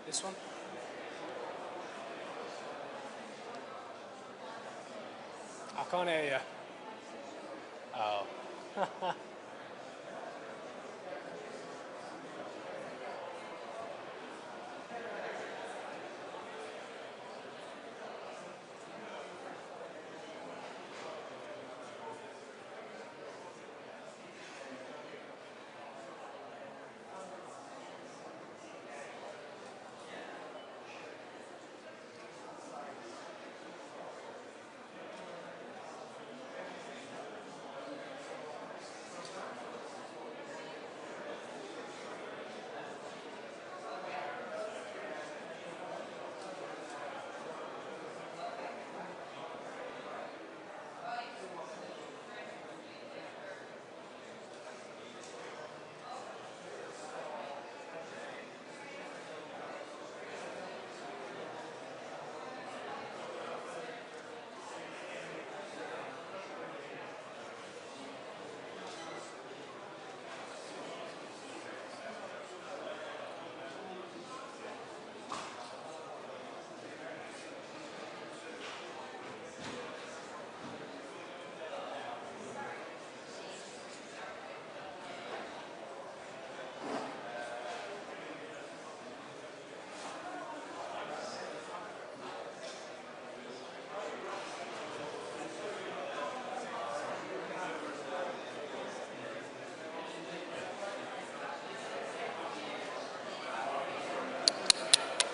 This one? I can't hear you. Oh.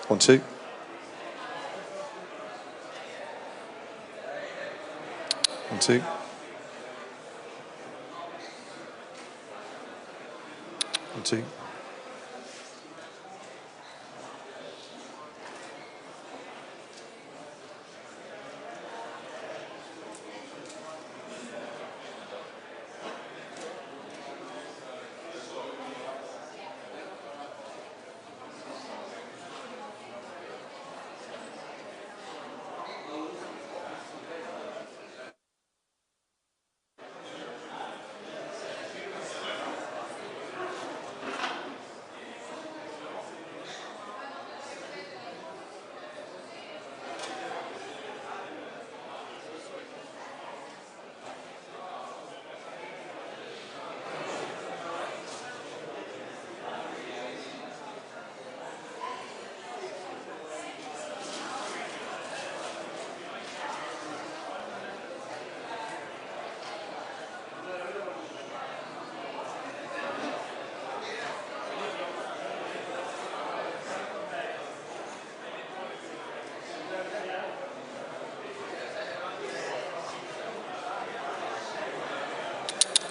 One, two. One, two. One, two.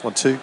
One, two.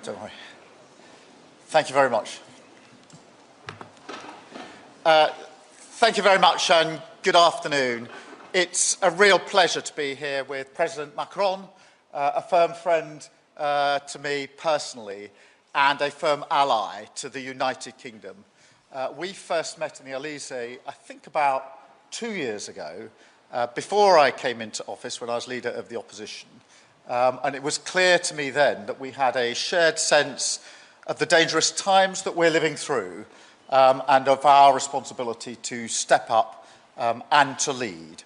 Don't worry. Thank you very much. Thank you very much and good afternoon. It's a real pleasure to be here with President Macron, a firm friend to me personally and a firm ally to the United Kingdom. We first met in the Elysee, I think about 2 years ago, before I came into office when I was leader of the opposition. And it was clear to me then that we had a shared sense of the dangerous times that we're living through and of our responsibility to step up and to lead.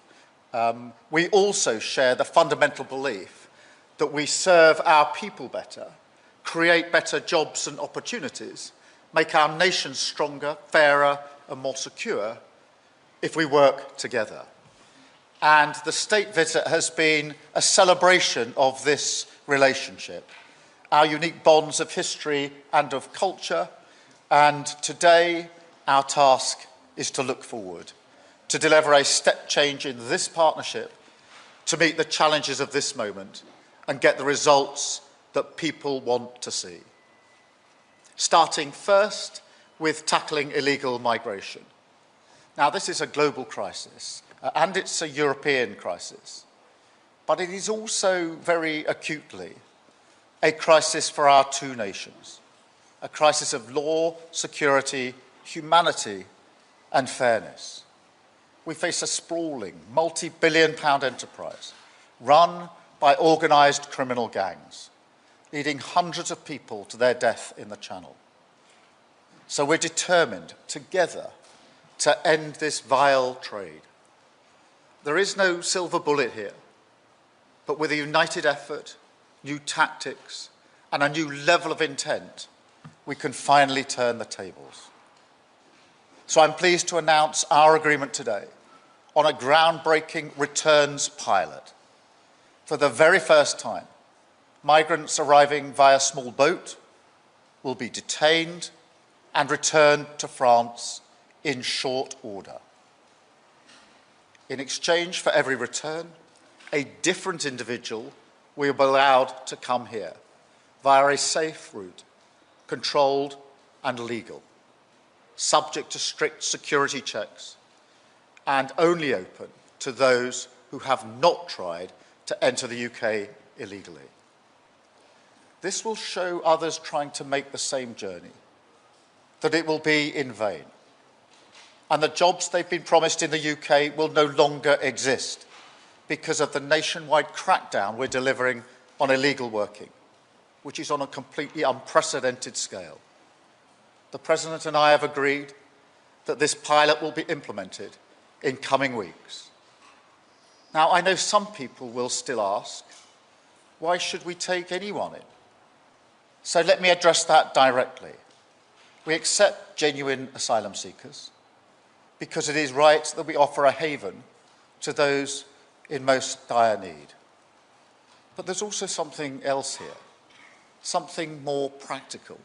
We also share the fundamental belief that we serve our people better, create better jobs and opportunities, make our nation stronger, fairer and more secure if we work together. And the state visit has been a celebration of this relationship, our unique bonds of history and of culture. And today, our task is to look forward, to deliver a step change in this partnership, to meet the challenges of this moment and get the results that people want to see. Starting first with tackling illegal migration. Now, this is a global crisis, and it's a European crisis, but it is also very acutely a crisis for our two nations, a crisis of law, security, humanity, and fairness. We face a sprawling, multi-billion-pound enterprise run by organised criminal gangs, leading hundreds of people to their death in the Channel. So we're determined, together, to end this vile trade. There is no silver bullet here, but with a united effort, new tactics, and a new level of intent, we can finally turn the tables. So I'm pleased to announce our agreement today on a groundbreaking returns pilot. For the very first time, migrants arriving via small boat will be detained and returned to France in short order. In exchange for every return, a different individual will be allowed to come here via a safe route, controlled and legal, subject to strict security checks, and only open to those who have not tried to enter the UK illegally. This will show others trying to make the same journey that it will be in vain, and the jobs they've been promised in the UK will no longer exist because of the nationwide crackdown we're delivering on illegal working, which is on a completely unprecedented scale. The President and I have agreed that this pilot will be implemented in coming weeks. Now, I know some people will still ask, why should we take anyone in? So let me address that directly. We accept genuine asylum seekers because it is right that we offer a haven to those in most dire need. But there's also something else here, something more practical,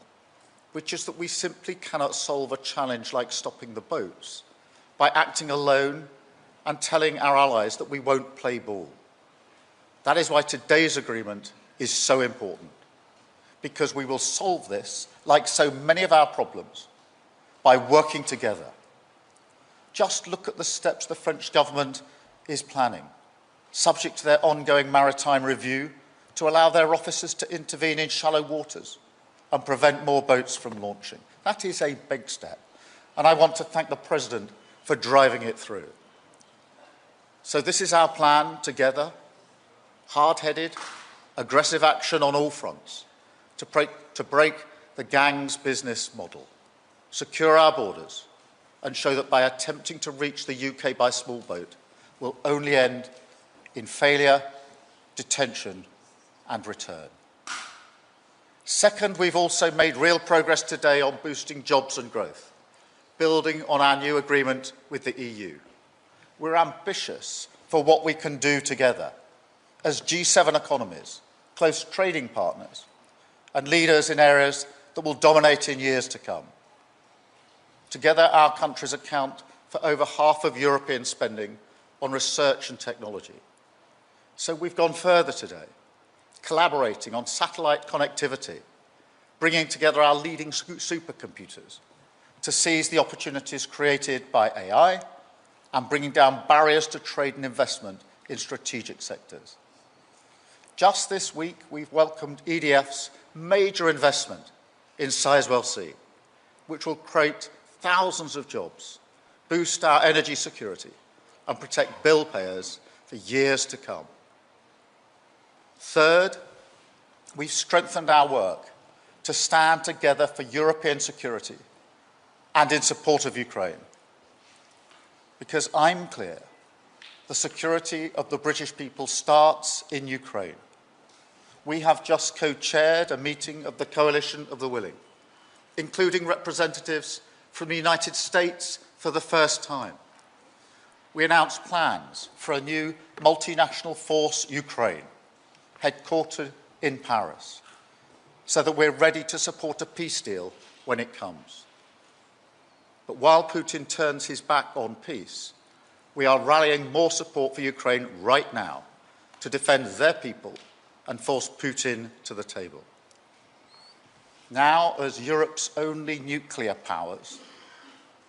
which is that we simply cannot solve a challenge like stopping the boats by acting alone and telling our allies that we won't play ball. That is why today's agreement is so important, because we will solve this, like so many of our problems, by working together. Just look at the steps the French government is planning, subject to their ongoing maritime review, to allow their officers to intervene in shallow waters and prevent more boats from launching. That is a big step, and I want to thank the President for driving it through. So this is our plan together, hard-headed, aggressive action on all fronts, to break the gang's business model, secure our borders, and show that by attempting to reach the UK by small boat will only end in failure, detention, and return. Second, we've also made real progress today on boosting jobs and growth, building on our new agreement with the EU. We're ambitious for what we can do together as G7 economies, close trading partners, and leaders in areas that will dominate in years to come. Together, our countries account for over half of European spending on research and technology. So we've gone further today, collaborating on satellite connectivity, bringing together our leading supercomputers to seize the opportunities created by AI and bringing down barriers to trade and investment in strategic sectors. Just this week, we've welcomed EDF's major investment in Sizewell C, which will create thousands of jobs, boost our energy security, and protect bill payers for years to come. Third, we've strengthened our work to stand together for European security and in support of Ukraine. Because I'm clear, the security of the British people starts in Ukraine. We have just co-chaired a meeting of the Coalition of the Willing, including representatives from the United States for the first time. We announced plans for a new multinational force, Ukraine, headquartered in Paris, so that we're ready to support a peace deal when it comes. But while Putin turns his back on peace, we are rallying more support for Ukraine right now to defend their people and force Putin to the table. Now, as Europe's only nuclear powers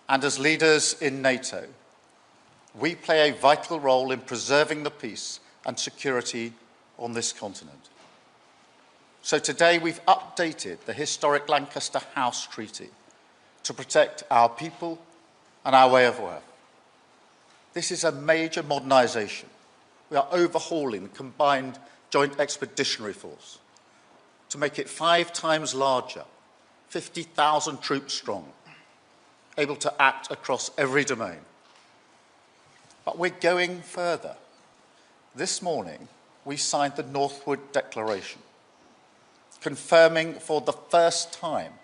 and as leaders in NATO, we play a vital role in preserving the peace and security on this continent. So today we've updated the historic Lancaster House Treaty to protect our people and our way of work. This is a major modernisation. We are overhauling the combined Joint Expeditionary Force to make it 5 times larger, 50,000 troops strong, able to act across every domain. But we're going further. This morning, we signed the Northwood Declaration, confirming for the first time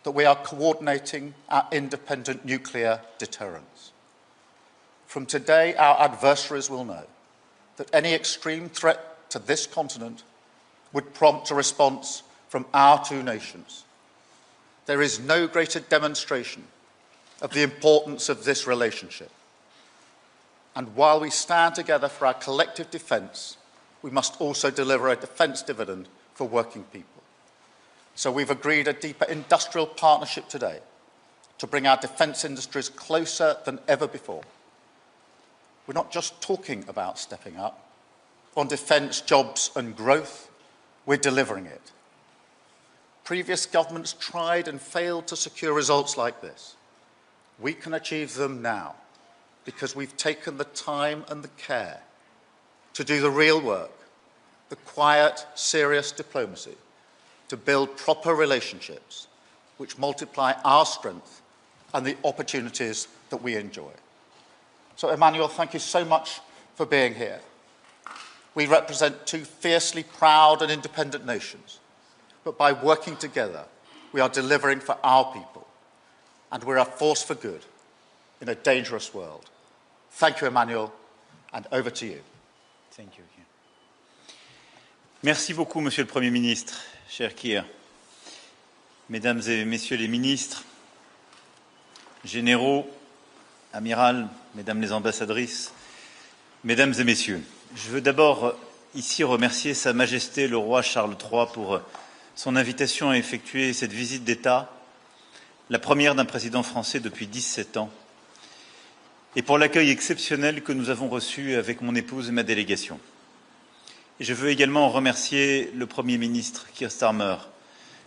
that we are coordinating our independent nuclear deterrence. From today, our adversaries will know that any extreme threat to this continent would prompt a response from our 2 nations. There is no greater demonstration of the importance of this relationship. And while we stand together for our collective defence, we must also deliver a defence dividend for working people. So we've agreed a deeper industrial partnership today to bring our defence industries closer than ever before. We're not just talking about stepping up. On defence, jobs and growth, we're delivering it. Previous governments tried and failed to secure results like this. We can achieve them now because we've taken the time and the care to do the real work, the quiet, serious diplomacy, to build proper relationships which multiply our strength and the opportunities that we enjoy. So, Emmanuel, thank you so much for being here. We represent 2 fiercely proud and independent nations, but by working together, we are delivering for our people, and we're a force for good in a dangerous world. Thank you, Emmanuel, and over to you. Thank you. Merci beaucoup, Monsieur le Premier ministre, cher Keir. Mesdames et Messieurs les ministres, généraux, amiral, Mesdames les ambassadrices, Mesdames et Messieurs, je veux d'abord ici remercier Sa Majesté le Roi Charles III pour son invitation à effectuer cette visite d'État, la première d'un président français depuis 17 ans, et pour l'accueil exceptionnel que nous avons reçu avec mon épouse et ma délégation. Et je veux également remercier le Premier ministre Keir Starmer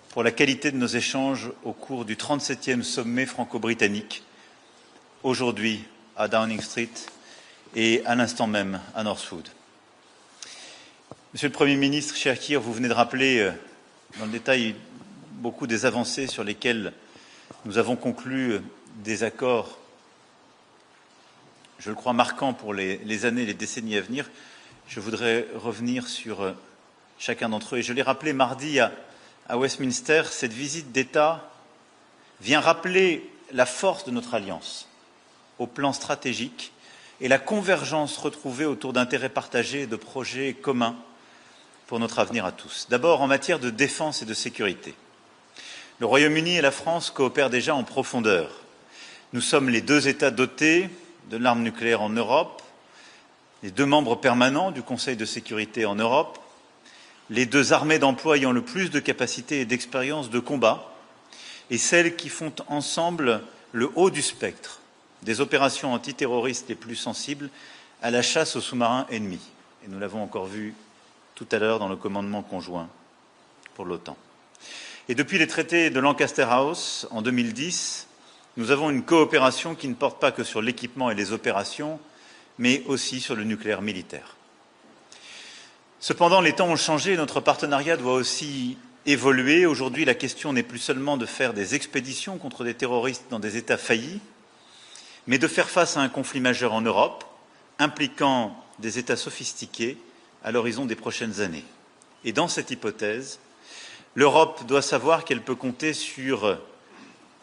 pour la qualité de nos échanges au cours du 37e sommet franco-britannique, aujourd'hui à Downing Street et à l'instant même à Northwood. Monsieur le Premier ministre, cher Keir, vous venez de rappeler dans le détail beaucoup des avancées sur lesquelles nous avons conclu des accords, je le crois, marquants pour les années et les décennies à venir. Je voudrais revenir sur chacun d'entre eux. Et je l'ai rappelé mardi à Westminster, cette visite d'État vient rappeler la force de notre alliance au plan stratégique et la convergence retrouvée autour d'intérêts partagés et de projets communs pour notre avenir à tous. D'abord, en matière de défense et de sécurité. Le Royaume-Uni et la France coopèrent déjà en profondeur. Nous sommes les 2 États dotés de l'arme nucléaire en Europe, les 2 membres permanents du Conseil de sécurité en Europe, les deux armées d'emploi ayant le plus de capacité et d'expérience de combat, et celles qui font ensemble le haut du spectre des opérations antiterroristes les plus sensibles à la chasse aux sous-marins ennemis. Et nous l'avons encore vu tout à l'heure dans le commandement conjoint pour l'OTAN. Et depuis les traités de Lancaster House, en 2010, nous avons une coopération qui ne porte pas que sur l'équipement et les opérations, mais aussi sur le nucléaire militaire. Cependant, les temps ont changé et notre partenariat doit aussi évoluer. Aujourd'hui, la question n'est plus seulement de faire des expéditions contre des terroristes dans des États faillis, mais de faire face à un conflit majeur en Europe, impliquant des États sophistiqués à l'horizon des prochaines années. Et dans cette hypothèse, l'Europe doit savoir qu'elle peut compter sur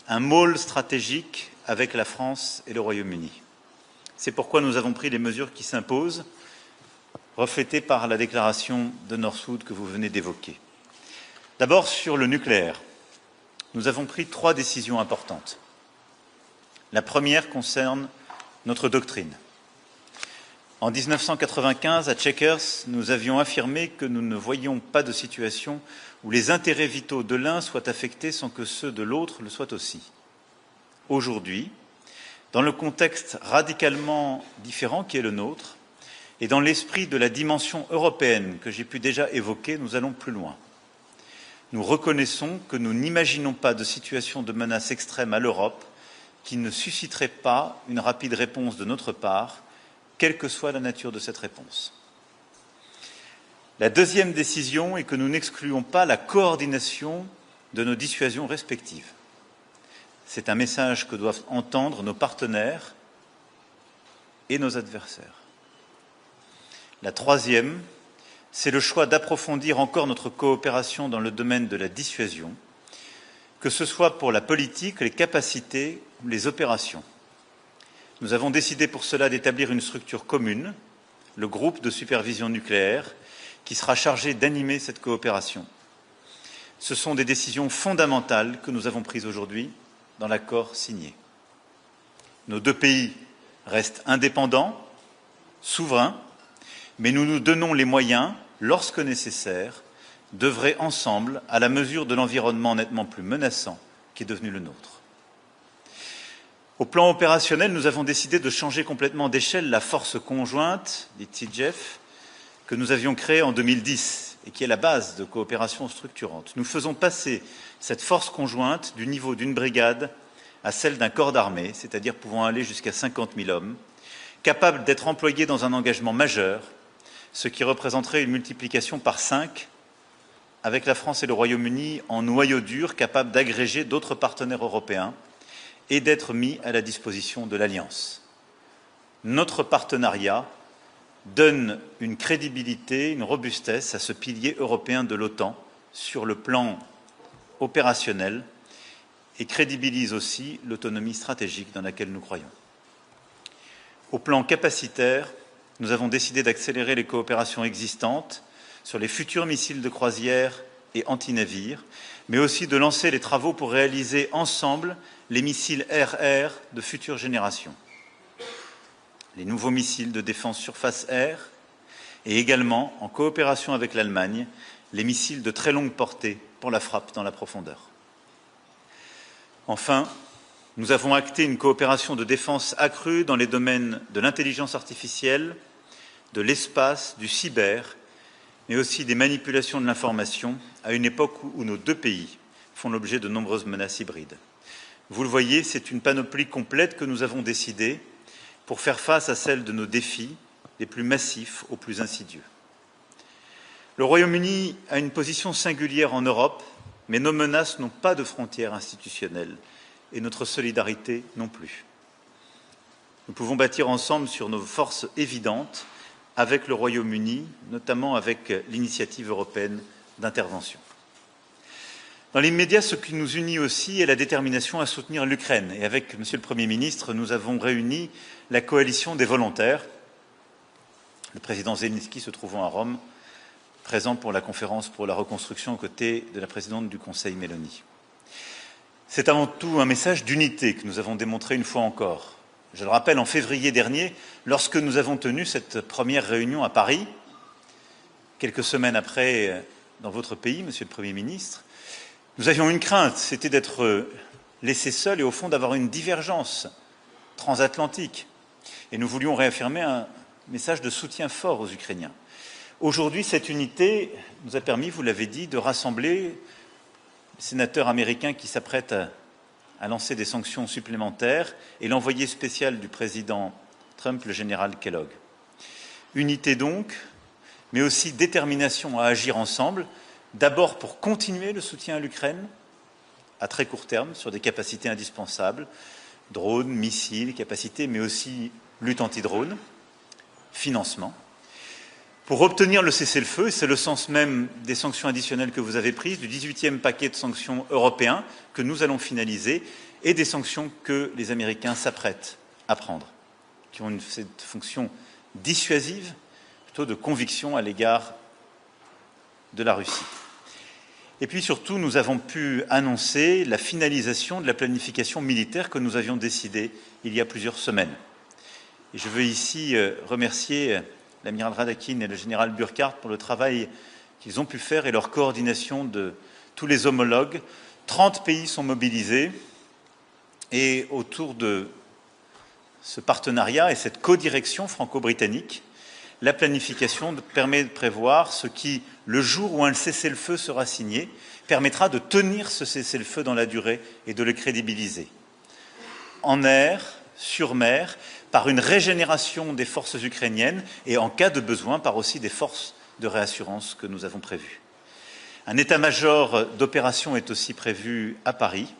un môle stratégique avec la France et le Royaume-Uni. C'est pourquoi nous avons pris les mesures qui s'imposent, reflétées par la déclaration de Northwood que vous venez d'évoquer. D'abord, sur le nucléaire, nous avons pris 3 décisions importantes. La première concerne notre doctrine. En 1995, à Chequers, nous avions affirmé que nous ne voyions pas de situation où les intérêts vitaux de l'un soient affectés sans que ceux de l'autre le soient aussi. Aujourd'hui, dans le contexte radicalement différent qui est le nôtre, et dans l'esprit de la dimension européenne que j'ai pu déjà évoquer, nous allons plus loin. Nous reconnaissons que nous n'imaginons pas de situation de menace extrême à l'Europe qui ne susciterait pas une rapide réponse de notre part, quelle que soit la nature de cette réponse. La deuxième décision est que nous n'excluons pas la coordination de nos dissuasions respectives. C'est un message que doivent entendre nos partenaires et nos adversaires. La troisième, c'est le choix d'approfondir encore notre coopération dans le domaine de la dissuasion, que ce soit pour la politique, les capacités ou les opérations. Nous avons décidé pour cela d'établir une structure commune, le groupe de supervision nucléaire, qui sera chargé d'animer cette coopération. Ce sont des décisions fondamentales que nous avons prises aujourd'hui dans l'accord signé. Nos 2 pays restent indépendants, souverains, mais nous nous donnons les moyens, lorsque nécessaire, d'œuvrer ensemble à la mesure de l'environnement nettement plus menaçant qui est devenu le nôtre. Au plan opérationnel, nous avons décidé de changer complètement d'échelle la force conjointe, les TJF, que nous avions créée en 2010 et qui est la base de coopération structurante. Nous faisons passer cette force conjointe du niveau d'une brigade à celle d'un corps d'armée, c'est-à-dire pouvant aller jusqu'à 50 000 hommes, capables d'être employés dans un engagement majeur, ce qui représenterait une multiplication par 5 avec la France et le Royaume-Uni en noyau dur, capable d'agréger d'autres partenaires européens et d'être mis à la disposition de l'Alliance. Notre partenariat donne une crédibilité, une robustesse à ce pilier européen de l'OTAN sur le plan opérationnel et crédibilise aussi l'autonomie stratégique dans laquelle nous croyons. Au plan capacitaire, nous avons décidé d'accélérer les coopérations existantes sur les futurs missiles de croisière et anti-navires, mais aussi de lancer les travaux pour réaliser ensemble les missiles air-air de future génération, les nouveaux missiles de défense surface-air et également, en coopération avec l'Allemagne, les missiles de très longue portée pour la frappe dans la profondeur. Enfin, nous avons acté une coopération de défense accrue dans les domaines de l'intelligence artificielle, de l'espace, du cyber, mais aussi des manipulations de l'information à une époque où nos 2 pays font l'objet de nombreuses menaces hybrides. Vous le voyez, c'est une panoplie complète que nous avons décidée pour faire face à celle de nos défis les plus massifs aux plus insidieux. Le Royaume-Uni a une position singulière en Europe, mais nos menaces n'ont pas de frontières institutionnelles et notre solidarité non plus. Nous pouvons bâtir ensemble sur nos forces évidentes avec le Royaume-Uni, notamment avec l'initiative européenne d'intervention. Dans l'immédiat, ce qui nous unit aussi est la détermination à soutenir l'Ukraine. Et avec Monsieur le Premier ministre, nous avons réuni la coalition des volontaires, le président Zelensky se trouvant à Rome, présent pour la conférence pour la reconstruction aux côtés de la présidente du Conseil Meloni. C'est avant tout un message d'unité que nous avons démontré une fois encore. Je le rappelle, en février dernier, lorsque nous avons tenu cette première réunion à Paris, quelques semaines après dans votre pays, Monsieur le Premier ministre, nous avions une crainte, c'était d'être laissés seuls et au fond d'avoir une divergence transatlantique. Et nous voulions réaffirmer un message de soutien fort aux Ukrainiens. Aujourd'hui, cette unité nous a permis, vous l'avez dit, de rassembler les sénateurs américains qui s'apprêtent à lancer des sanctions supplémentaires et l'envoyé spécial du président Trump, le général Kellogg. Unité donc, mais aussi détermination à agir ensemble, d'abord pour continuer le soutien à l'Ukraine, à très court terme, sur des capacités indispensables, drones, missiles, capacités, mais aussi lutte anti-drone, financement. Pour obtenir le cessez-le-feu, et c'est le sens même des sanctions additionnelles que vous avez prises, du 18e paquet de sanctions européens que nous allons finaliser, et des sanctions que les Américains s'apprêtent à prendre, qui ont cette fonction dissuasive, plutôt de conviction à l'égard de la Russie. Et puis surtout, nous avons pu annoncer la finalisation de la planification militaire que nous avions décidée il y a plusieurs semaines. Et je veux ici remercier l'amiral Radakin et le général Burkhardt pour le travail qu'ils ont pu faire et leur coordination de tous les homologues. 30 pays sont mobilisés et autour de ce partenariat et cette codirection franco-britannique, la planification permet de prévoir ce qui, le jour où un cessez-le-feu sera signé, permettra de tenir ce cessez-le-feu dans la durée et de le crédibiliser. En air, sur mer, par une régénération des forces ukrainiennes et, en cas de besoin, par aussi des forces de réassurance que nous avons prévues. Un état-major d'opération est aussi prévu à Paris.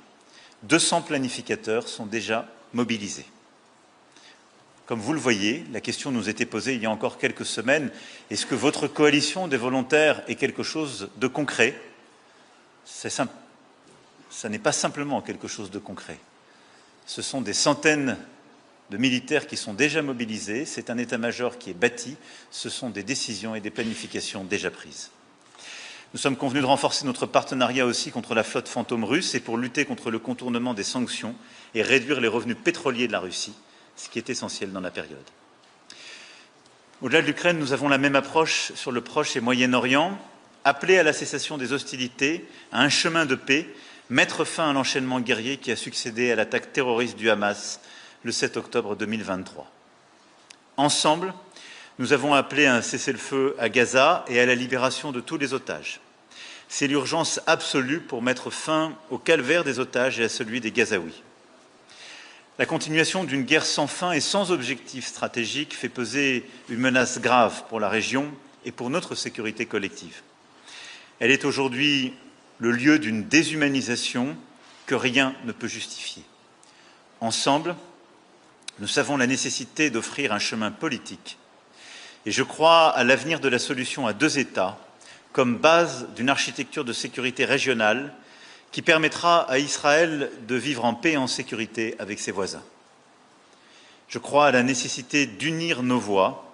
200 planificateurs sont déjà mobilisés. Comme vous le voyez, la question nous était posée il y a encore quelques semaines. Est-ce que votre coalition des volontaires est quelque chose de concret? Ça n'est pas simplement quelque chose de concret. Ce sont des centaines de militaires qui sont déjà mobilisés, c'est un état-major qui est bâti, ce sont des décisions et des planifications déjà prises. Nous sommes convenus de renforcer notre partenariat aussi contre la flotte fantôme russe et pour lutter contre le contournement des sanctions et réduire les revenus pétroliers de la Russie, ce qui est essentiel dans la période. Au-delà de l'Ukraine, nous avons la même approche sur le Proche et Moyen-Orient, appeler à la cessation des hostilités, à un chemin de paix, mettre fin à l'enchaînement guerrier qui a succédé à l'attaque terroriste du Hamas le 7 octobre 2023. Ensemble, nous avons appelé à un cessez-le-feu à Gaza et à la libération de tous les otages. C'est l'urgence absolue pour mettre fin au calvaire des otages et à celui des Gazaouis. La continuation d'une guerre sans fin et sans objectif stratégique fait peser une menace grave pour la région et pour notre sécurité collective. Elle est aujourd'hui le lieu d'une déshumanisation que rien ne peut justifier. Ensemble, nous savons la nécessité d'offrir un chemin politique et je crois à l'avenir de la solution à deux États comme base d'une architecture de sécurité régionale qui permettra à Israël de vivre en paix et en sécurité avec ses voisins. Je crois à la nécessité d'unir nos voix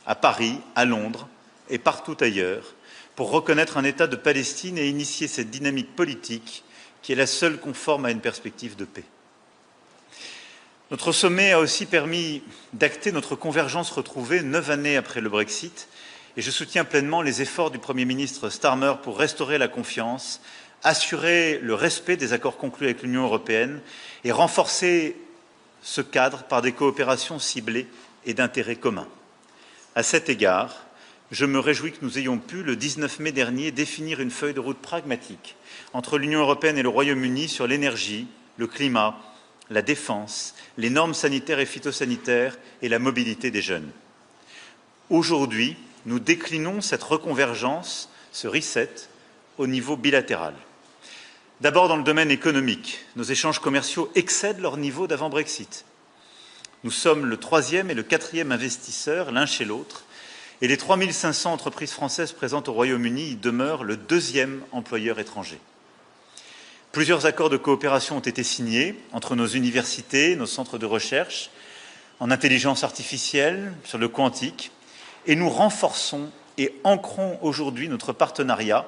à Paris, à Londres et partout ailleurs pour reconnaître un État de Palestine et initier cette dynamique politique qui est la seule conforme à une perspective de paix. Notre sommet a aussi permis d'acter notre convergence retrouvée 9 années après le Brexit et je soutiens pleinement les efforts du Premier ministre Starmer pour restaurer la confiance, assurer le respect des accords conclus avec l'Union européenne et renforcer ce cadre par des coopérations ciblées et d'intérêts communs. À cet égard, je me réjouis que nous ayons pu, le 19 mai dernier, définir une feuille de route pragmatique entre l'Union européenne et le Royaume-Uni sur l'énergie, le climat, la défense, les normes sanitaires et phytosanitaires et la mobilité des jeunes. Aujourd'hui, nous déclinons cette reconvergence, ce reset, au niveau bilatéral. D'abord, dans le domaine économique, nos échanges commerciaux excèdent leur niveau d'avant-Brexit. Nous sommes le 3e et le 4e investisseur, l'un chez l'autre, et les 3500 entreprises françaises présentes au Royaume-Uni y demeurent le 2e employeur étranger. Plusieurs accords de coopération ont été signés entre nos universités, nos centres de recherche, en intelligence artificielle, sur le quantique, et nous renforçons et ancrons aujourd'hui notre partenariat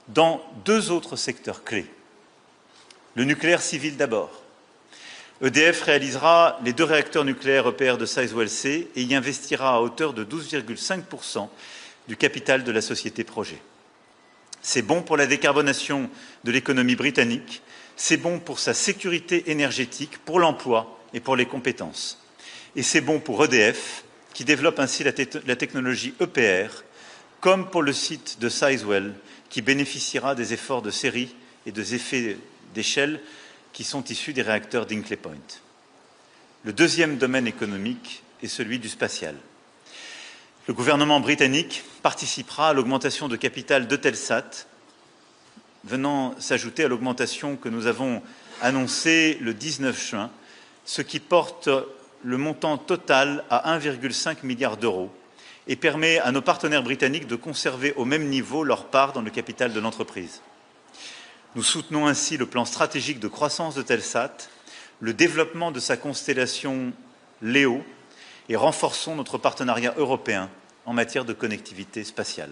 dans 2 autres secteurs clés. Le nucléaire civil d'abord. EDF réalisera les 2 réacteurs nucléaires EPR de Sizewell C et y investira à hauteur de 12,5% du capital de la société projet. C'est bon pour la décarbonation de l'économie britannique, c'est bon pour sa sécurité énergétique, pour l'emploi et pour les compétences. Et c'est bon pour EDF, qui développe ainsi la technologie EPR, comme pour le site de Sizewell, qui bénéficiera des efforts de série et des effets d'échelle qui sont issus des réacteurs d'Hinkley Point. Le deuxième domaine économique est celui du spatial. Le gouvernement britannique participera à l'augmentation de capital d'Eutelsat, venant s'ajouter à l'augmentation que nous avons annoncée le 19 juin, ce qui porte le montant total à 1,5 milliard d'euros et permet à nos partenaires britanniques de conserver au même niveau leur part dans le capital de l'entreprise. Nous soutenons ainsi le plan stratégique de croissance d'Eutelsat, le développement de sa constellation Léo et renforçons notre partenariat européen en matière de connectivité spatiale.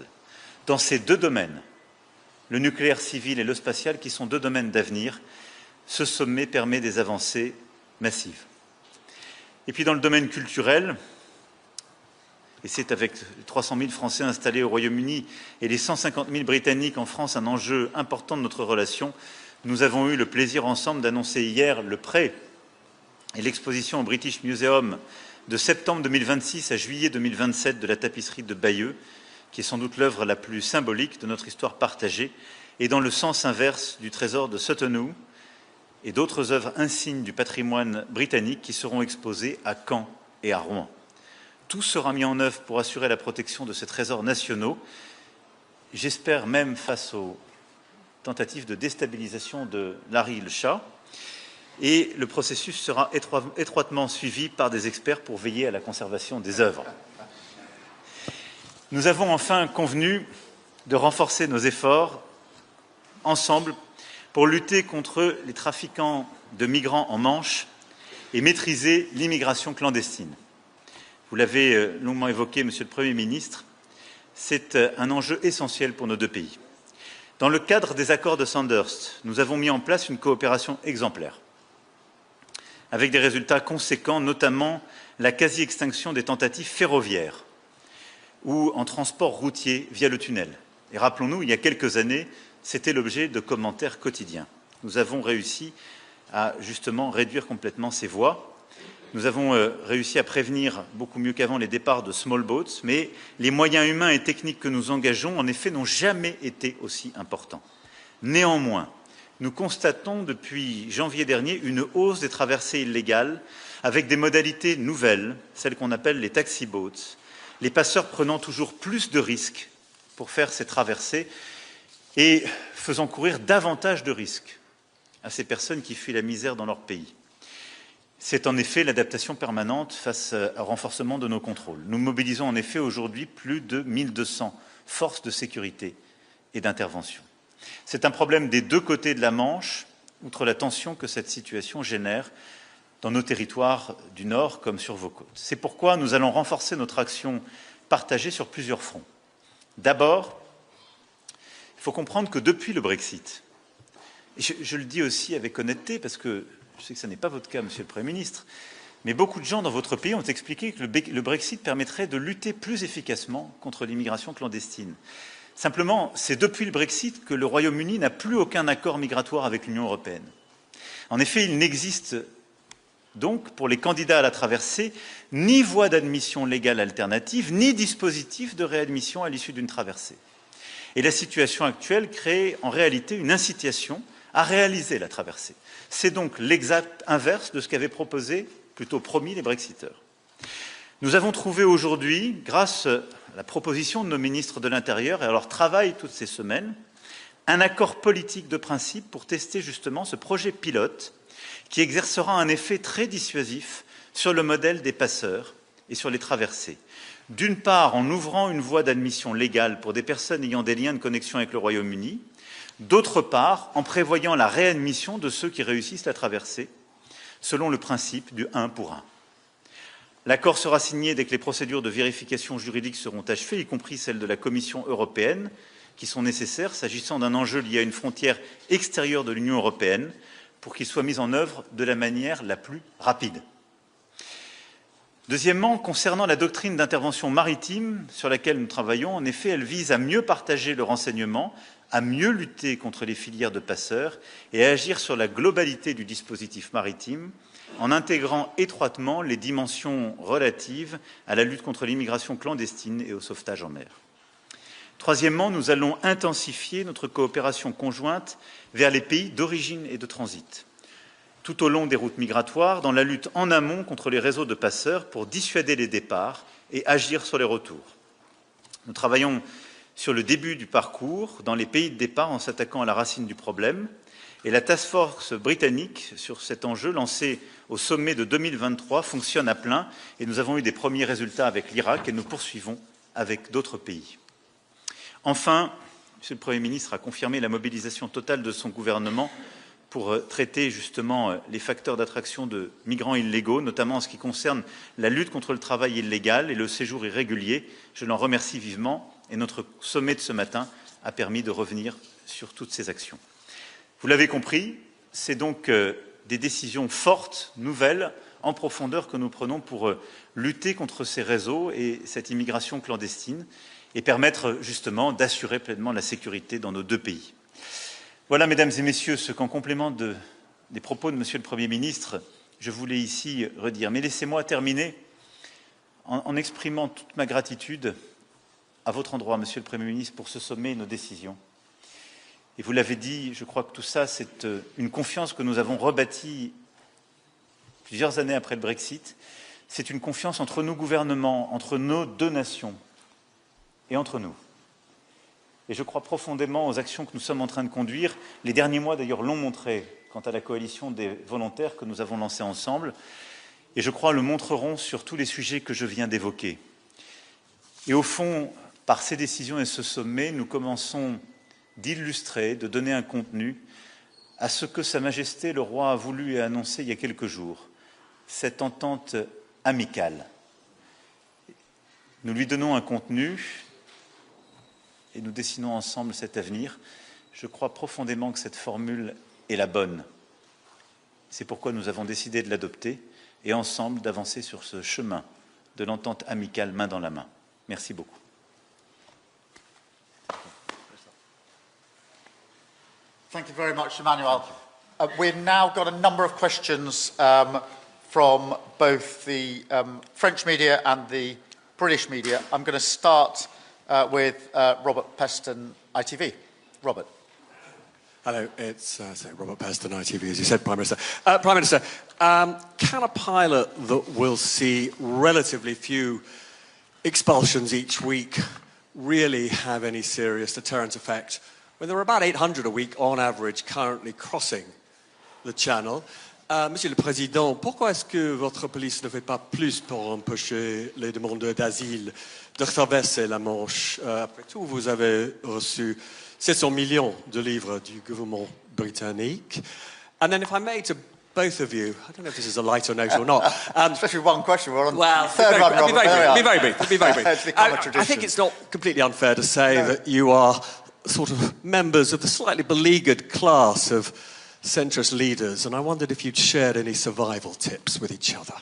Dans ces deux domaines, le nucléaire civil et le spatial, qui sont deux domaines d'avenir, ce sommet permet des avancées massives. Et puis dans le domaine culturel, et c'est avec 300 000 Français installés au Royaume-Uni et les 150 000 Britanniques en France un enjeu important de notre relation, nous avons eu le plaisir ensemble d'annoncer hier le prêt et l'exposition au British Museum de septembre 2026 à juillet 2027 de la tapisserie de Bayeux, qui est sans doute l'œuvre la plus symbolique de notre histoire partagée, et dans le sens inverse du trésor de Sutton et d'autres œuvres insignes du patrimoine britannique qui seront exposées à Caen et à Rouen. Tout sera mis en œuvre pour assurer la protection de ces trésors nationaux, j'espère même face aux tentatives de déstabilisation de Larry le chat, et le processus sera étroitement suivi par des experts pour veiller à la conservation des œuvres. Nous avons enfin convenu de renforcer nos efforts ensemble pour lutter contre les trafiquants de migrants en Manche et maîtriser l'immigration clandestine. Vous l'avez longuement évoqué, Monsieur le Premier ministre, c'est un enjeu essentiel pour nos deux pays. Dans le cadre des accords de Sandhurst, nous avons mis en place une coopération exemplaire, avec des résultats conséquents, notamment la quasi-extinction des tentatives ferroviaires ou en transport routier via le tunnel. Et rappelons-nous, il y a quelques années, c'était l'objet de commentaires quotidiens. Nous avons réussi à justement réduire complètement ces voies. Nous avons réussi à prévenir beaucoup mieux qu'avant les départs de small boats, mais les moyens humains et techniques que nous engageons, en effet, n'ont jamais été aussi importants. Néanmoins, nous constatons depuis janvier dernier une hausse des traversées illégales avec des modalités nouvelles, celles qu'on appelle les taxi boats, les passeurs prenant toujours plus de risques pour faire ces traversées et faisant courir davantage de risques à ces personnes qui fuient la misère dans leur pays. C'est en effet l'adaptation permanente face au renforcement de nos contrôles. Nous mobilisons en effet aujourd'hui plus de 1200 forces de sécurité et d'intervention. C'est un problème des deux côtés de la Manche, outre la tension que cette situation génère dans nos territoires du Nord comme sur vos côtes. C'est pourquoi nous allons renforcer notre action partagée sur plusieurs fronts. D'abord, il faut comprendre que depuis le Brexit, et je le dis aussi avec honnêteté parce que je sais que ce n'est pas votre cas, Monsieur le Premier ministre, mais beaucoup de gens dans votre pays ont expliqué que le Brexit permettrait de lutter plus efficacement contre l'immigration clandestine. Simplement, c'est depuis le Brexit que le Royaume-Uni n'a plus aucun accord migratoire avec l'Union européenne. En effet, il n'existe donc, pour les candidats à la traversée, ni voie d'admission légale alternative, ni dispositif de réadmission à l'issue d'une traversée. Et la situation actuelle crée en réalité une incitation à réaliser la traversée. C'est donc l'exact inverse de ce qu'avaient proposé, plutôt promis, les Brexiteurs. Nous avons trouvé aujourd'hui, grâce à la proposition de nos ministres de l'Intérieur et à leur travail toutes ces semaines, un accord politique de principe pour tester justement ce projet pilote qui exercera un effet très dissuasif sur le modèle des passeurs et sur les traversées. D'une part, en ouvrant une voie d'admission légale pour des personnes ayant des liens de connexion avec le Royaume-Uni, d'autre part, en prévoyant la réadmission de ceux qui réussissent la traversée, selon le principe du 1 pour 1. L'accord sera signé dès que les procédures de vérification juridique seront achevées, y compris celles de la Commission européenne, qui sont nécessaires s'agissant d'un enjeu lié à une frontière extérieure de l'Union européenne, pour qu'il soit mis en œuvre de la manière la plus rapide. Deuxièmement, concernant la doctrine d'intervention maritime sur laquelle nous travaillons, en effet, elle vise à mieux partager le renseignement, à mieux lutter contre les filières de passeurs et à agir sur la globalité du dispositif maritime en intégrant étroitement les dimensions relatives à la lutte contre l'immigration clandestine et au sauvetage en mer. Troisièmement, nous allons intensifier notre coopération conjointe vers les pays d'origine et de transit, tout au long des routes migratoires, dans la lutte en amont contre les réseaux de passeurs pour dissuader les départs et agir sur les retours. Nous travaillons sur le début du parcours dans les pays de départ en s'attaquant à la racine du problème, et la task force britannique sur cet enjeu lancé au sommet de 2023 fonctionne à plein et nous avons eu des premiers résultats avec l'Irak et nous poursuivons avec d'autres pays. Enfin, Monsieur le Premier ministre a confirmé la mobilisation totale de son gouvernement pour traiter justement les facteurs d'attraction de migrants illégaux, notamment en ce qui concerne la lutte contre le travail illégal et le séjour irrégulier. Je l'en remercie vivement et notre sommet de ce matin a permis de revenir sur toutes ces actions. Vous l'avez compris, c'est donc des décisions fortes, nouvelles, en profondeur que nous prenons pour lutter contre ces réseaux et cette immigration clandestine et permettre justement d'assurer pleinement la sécurité dans nos deux pays. Voilà, mesdames et messieurs, ce qu'en complément des propos de Monsieur le Premier ministre, je voulais ici redire. Mais laissez-moi terminer en exprimant toute ma gratitude à votre endroit, Monsieur le Premier ministre, pour ce sommet et nos décisions. Et vous l'avez dit, je crois que tout ça, c'est une confiance que nous avons rebâtie plusieurs années après le Brexit. C'est une confiance entre nos gouvernements, entre nos deux nations et entre nous. Et je crois profondément aux actions que nous sommes en train de conduire. Les derniers mois, d'ailleurs, l'ont montré quant à la coalition des volontaires que nous avons lancée ensemble. Et je crois le montreront sur tous les sujets que je viens d'évoquer. Et au fond, par ces décisions et ce sommet, nous commençons d'illustrer, de donner un contenu à ce que Sa Majesté le Roi a voulu et annoncé il y a quelques jours, cette entente amicale. Nous lui donnons un contenu et nous dessinons ensemble cet avenir. Je crois profondément que cette formule est la bonne. C'est pourquoi nous avons décidé de l'adopter et ensemble d'avancer sur ce chemin de l'entente amicale main dans la main. Merci beaucoup. Thank you very much, Emmanuel. We've now got a number of questions from both the French media and the British media. I'm going to start with Robert Peston, ITV. Robert. Hello, it's Robert Peston, ITV, as you said, Prime Minister. Prime Minister, can a pilot that will see relatively few expulsions each week really have any serious deterrent effect when there are about 800 a week on average currently crossing the Channel? Monsieur le Président, pourquoi est-ce que votre police ne fait pas plus pour empêcher les demandeurs d'asile de traverser la Manche? Après tout, vous avez reçu 700 millions de livres du gouvernement britannique. And then if I may, to both of you, I don't know if this is a lighter note or not. Especially one question, we're on well, the third one, Robert. Be very brief. It's become a tradition. I think it's not completely unfair to say that you are sort of members of the slightly beleaguered class of centrist leaders, and I wondered if you'd shared any survival tips with each other.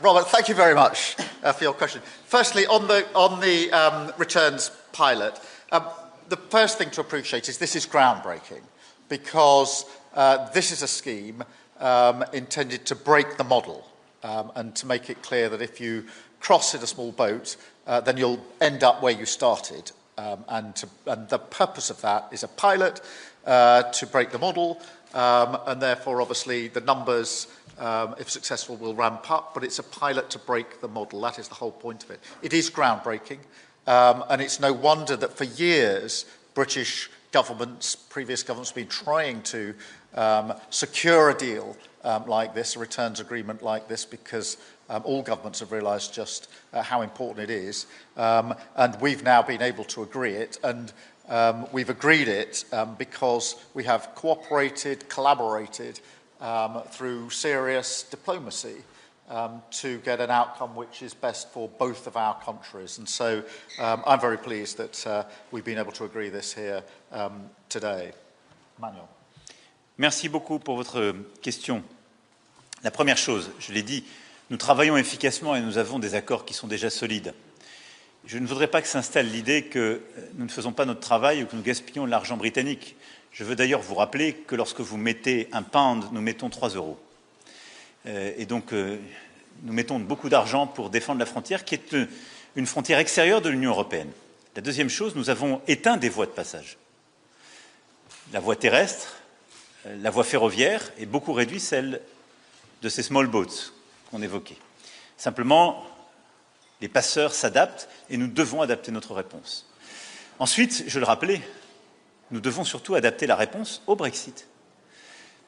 Robert, thank you very much for your question. Firstly, on the returns pilot, the first thing to appreciate is this is groundbreaking because this is a scheme intended to break the model and to make it clear that if you cross in a small boat, then you'll end up where you started. And the purpose of that is a pilot to break the model, and therefore, obviously, the numbers, if successful, will ramp up, but it's a pilot to break the model. That is the whole point of it. It is groundbreaking, and it's no wonder that for years, British governments, previous governments, have been trying to secure a deal like this, a returns agreement like this, because all governments have realised just how important it is. And we've now been able to agree it. And we've agreed it because we have cooperated, collaborated through serious diplomacy to get an outcome which is best for both of our countries. And so I'm very pleased that we've been able to agree this here today. Emmanuel. Merci beaucoup pour votre question. La première chose, je l'ai dit, nous travaillons efficacement et nous avons des accords qui sont déjà solides. Je ne voudrais pas que s'installe l'idée que nous ne faisons pas notre travail ou que nous gaspillons de l'argent britannique. Je veux d'ailleurs vous rappeler que lorsque vous mettez un pound, nous mettons 3 €. Et donc, nous mettons beaucoup d'argent pour défendre la frontière, qui est une frontière extérieure de l'Union européenne. La deuxième chose, nous avons éteint des voies de passage. La voie terrestre, la voie ferroviaire, et beaucoup réduit celle de ces small boats qu'on évoquait. Simplement, les passeurs s'adaptent et nous devons adapter notre réponse. Ensuite, je le rappelais, nous devons surtout adapter la réponse au Brexit.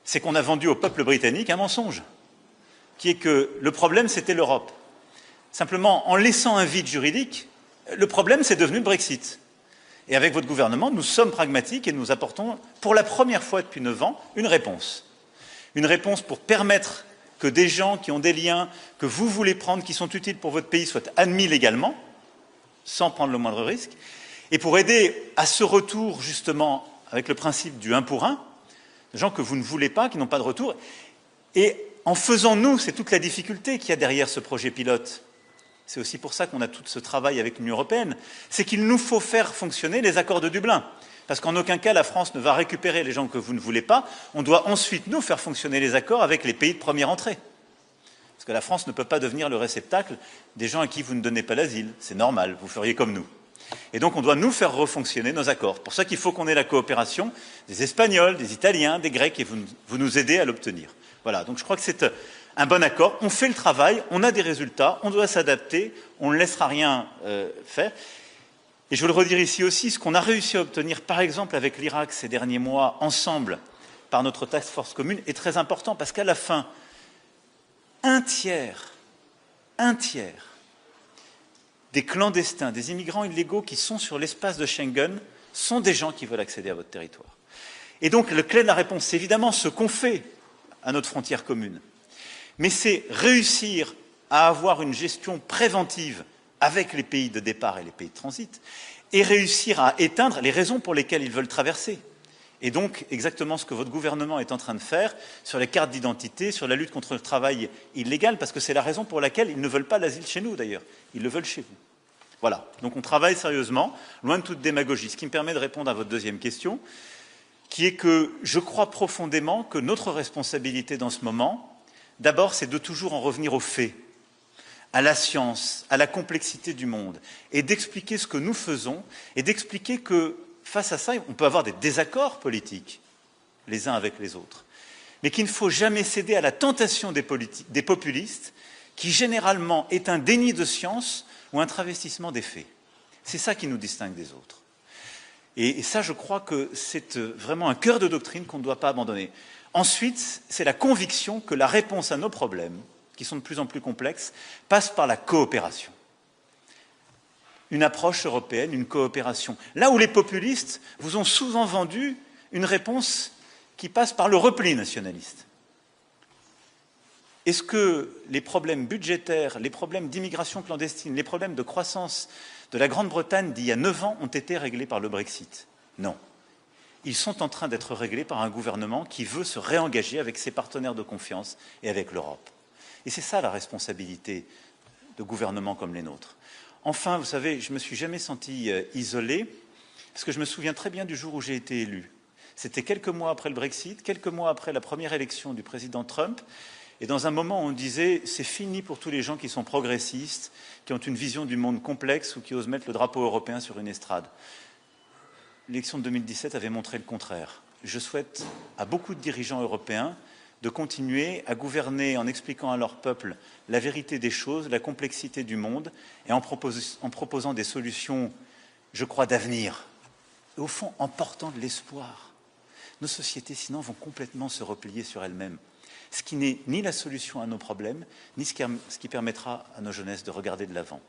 C'est qu'on a vendu au peuple britannique un mensonge, qui est que le problème, c'était l'Europe. Simplement, en laissant un vide juridique, le problème, c'est devenu le Brexit. Et avec votre gouvernement, nous sommes pragmatiques et nous apportons, pour la première fois depuis 9 ans, une réponse. Une réponse pour permettre que des gens qui ont des liens que vous voulez prendre, qui sont utiles pour votre pays, soient admis légalement, sans prendre le moindre risque, et pour aider à ce retour, justement, avec le principe du 1 pour 1, des gens que vous ne voulez pas, qui n'ont pas de retour. Et en faisant, nous, c'est toute la difficulté qu'il y a derrière ce projet pilote. C'est aussi pour ça qu'on a tout ce travail avec l'Union européenne. C'est qu'il nous faut faire fonctionner les accords de Dublin. Parce qu'en aucun cas, la France ne va récupérer les gens que vous ne voulez pas. On doit ensuite, nous, faire fonctionner les accords avec les pays de première entrée. Parce que la France ne peut pas devenir le réceptacle des gens à qui vous ne donnez pas l'asile. C'est normal, vous feriez comme nous. Et donc, on doit nous faire refonctionner nos accords. Pour ça qu'il faut qu'on ait la coopération des Espagnols, des Italiens, des Grecs, et vous nous aidez à l'obtenir. Voilà, donc je crois que c'est un bon accord. On fait le travail, on a des résultats, on doit s'adapter, on ne laissera rien faire. Et je veux le redire ici aussi, ce qu'on a réussi à obtenir, par exemple, avec l'Irak ces derniers mois, ensemble, par notre task force commune, est très important, parce qu'à la fin, un tiers des clandestins, des immigrants illégaux qui sont sur l'espace de Schengen sont des gens qui veulent accéder à votre territoire. Et donc, le clé de la réponse, c'est évidemment ce qu'on fait à notre frontière commune. Mais c'est réussir à avoir une gestion préventive avec les pays de départ et les pays de transit, et réussir à éteindre les raisons pour lesquelles ils veulent traverser. Et donc, exactement ce que votre gouvernement est en train de faire sur les cartes d'identité, sur la lutte contre le travail illégal, parce que c'est la raison pour laquelle ils ne veulent pas l'asile chez nous, d'ailleurs. Ils le veulent chez vous. Voilà. Donc, on travaille sérieusement, loin de toute démagogie. Ce qui me permet de répondre à votre deuxième question, qui est que je crois profondément que notre responsabilité dans ce moment, d'abord, c'est de toujours en revenir aux faits, à la science, à la complexité du monde, et d'expliquer ce que nous faisons, et d'expliquer que, face à ça, on peut avoir des désaccords politiques, les uns avec les autres, mais qu'il ne faut jamais céder à la tentation des populistes, qui généralement est un déni de science ou un travestissement des faits. C'est ça qui nous distingue des autres. Et ça, je crois que c'est vraiment un cœur de doctrine qu'on ne doit pas abandonner. Ensuite, c'est la conviction que la réponse à nos problèmes, qui sont de plus en plus complexes, passe par la coopération. Une approche européenne, une coopération. Là où les populistes vous ont souvent vendu une réponse qui passe par le repli nationaliste. Est-ce que les problèmes budgétaires, les problèmes d'immigration clandestine, les problèmes de croissance de la Grande-Bretagne d'il y a 9 ans ont été réglés par le Brexit? Non. Ils sont en train d'être réglés par un gouvernement qui veut se réengager avec ses partenaires de confiance et avec l'Europe. Et c'est ça la responsabilité de gouvernements comme les nôtres. Enfin, vous savez, je ne me suis jamais senti isolé, parce que je me souviens très bien du jour où j'ai été élu. C'était quelques mois après le Brexit, quelques mois après la première élection du président Trump, et dans un moment où on disait « c'est fini pour tous les gens qui sont progressistes, qui ont une vision du monde complexe ou qui osent mettre le drapeau européen sur une estrade ». L'élection de 2017 avait montré le contraire. Je souhaite à beaucoup de dirigeants européens de continuer à gouverner en expliquant à leur peuple la vérité des choses, la complexité du monde, et en proposant des solutions, je crois, d'avenir. Et au fond, en portant de l'espoir. Nos sociétés, sinon, vont complètement se replier sur elles-mêmes. Ce qui n'est ni la solution à nos problèmes, ni ce qui permettra à nos jeunesses de regarder de l'avant.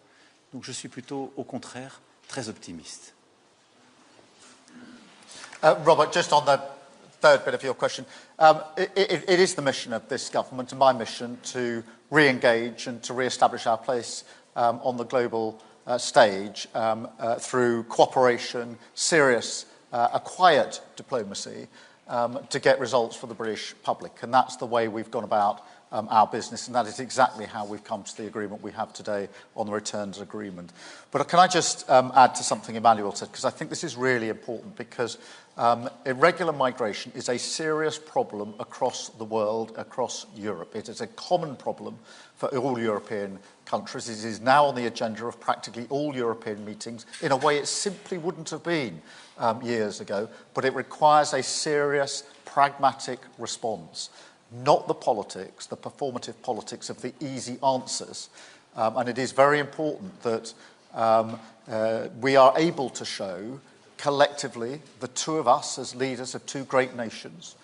Donc je suis plutôt, au contraire, très optimiste. Robert, just on the third bit of your question, it is the mission of this government and my mission to re-engage and to re-establish our place on the global stage through cooperation, serious, a quiet diplomacy to get results for the British public. And that's the way we've gone about our business, and that is exactly how we've come to the agreement we have today on the returns agreement. But can I just add to something Emmanuel said, because I think this is really important, because irregular migration is a serious problem across the world, across Europe. It is a common problem for all European countries. It is now on the agenda of practically all European meetings in a way it simply wouldn't have been years ago, but it requires a serious, pragmatic response. Not the politics, the performative politics of the easy answers. And it is very important that we are able to show collectively, the two of us as leaders of two great nations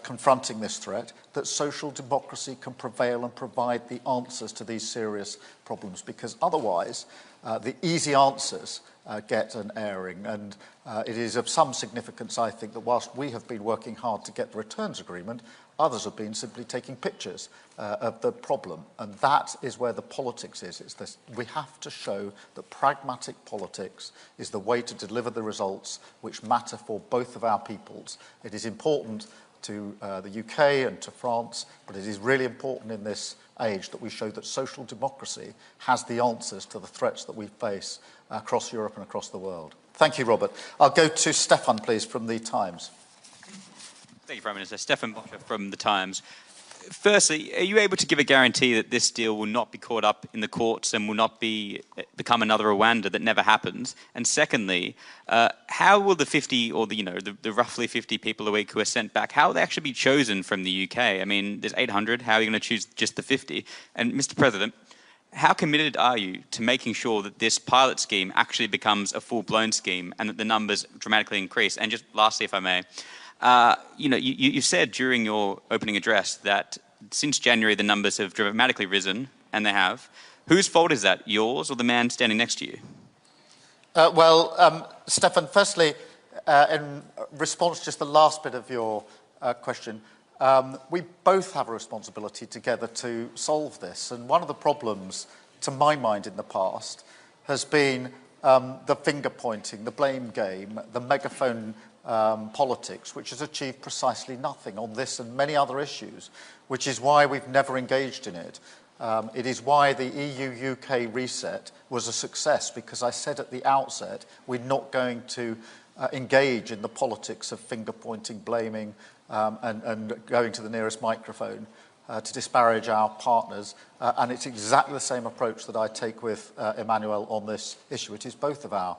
confronting this threat, that social democracy can prevail and provide the answers to these serious problems, because otherwise the easy answers get an airing. And it is of some significance, I think, that whilst we have been working hard to get the returns agreement, others have been simply taking pictures of the problem. And that is where the politics is. It's this, we have to show that pragmatic politics is the way to deliver the results which matter for both of our peoples. It is important to the UK and to France, but it is really important in this age that we show that social democracy has the answers to the threats that we face across Europe and across the world. Thank you, Robert. I'll go to Stefan, please, from The Times. Thank you, Prime Minister. Stefan Boscher from The Times. Firstly, are you able to give a guarantee that this deal will not be caught up in the courts and will not become another Rwanda that never happens? And secondly, how will the 50 or the roughly 50 people a week who are sent back, how will they actually be chosen from the UK? I mean, there's 800. How are you going to choose just the 50? And Mr. President, how committed are you to making sure that this pilot scheme actually becomes a full-blown scheme and that the numbers dramatically increase? And just lastly, if I may, you said during your opening address that since January the numbers have dramatically risen, and they have. Whose fault is that, yours or the man standing next to you? Stefan, firstly, in response to just the last bit of your question, we both have a responsibility together to solve this. And one of the problems, to my mind, in the past has been the finger-pointing, the blame game, the megaphone politics, which has achieved precisely nothing on this and many other issues, which is why we've never engaged in it. It is why the EU-UK reset was a success, because I said at the outset we're not going to engage in the politics of finger-pointing, blaming, and going to the nearest microphone to disparage our partners. And it's exactly the same approach that I take with Emmanuel on this issue. It is both of our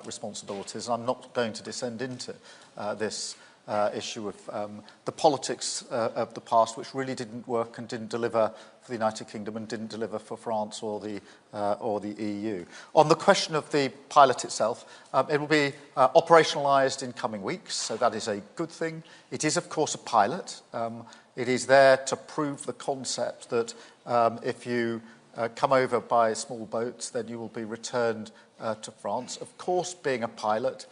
responsibilities. I'm not going to descend into this issue of the politics of the past, which really didn't work and didn't deliver for the United Kingdom and didn't deliver for France or the EU. On the question of the pilot itself, it will be operationalised in coming weeks, so that is a good thing. It is, of course, a pilot. It is there to prove the concept that if you come over by small boats, then you will be returned to France. Of course, being a pilot,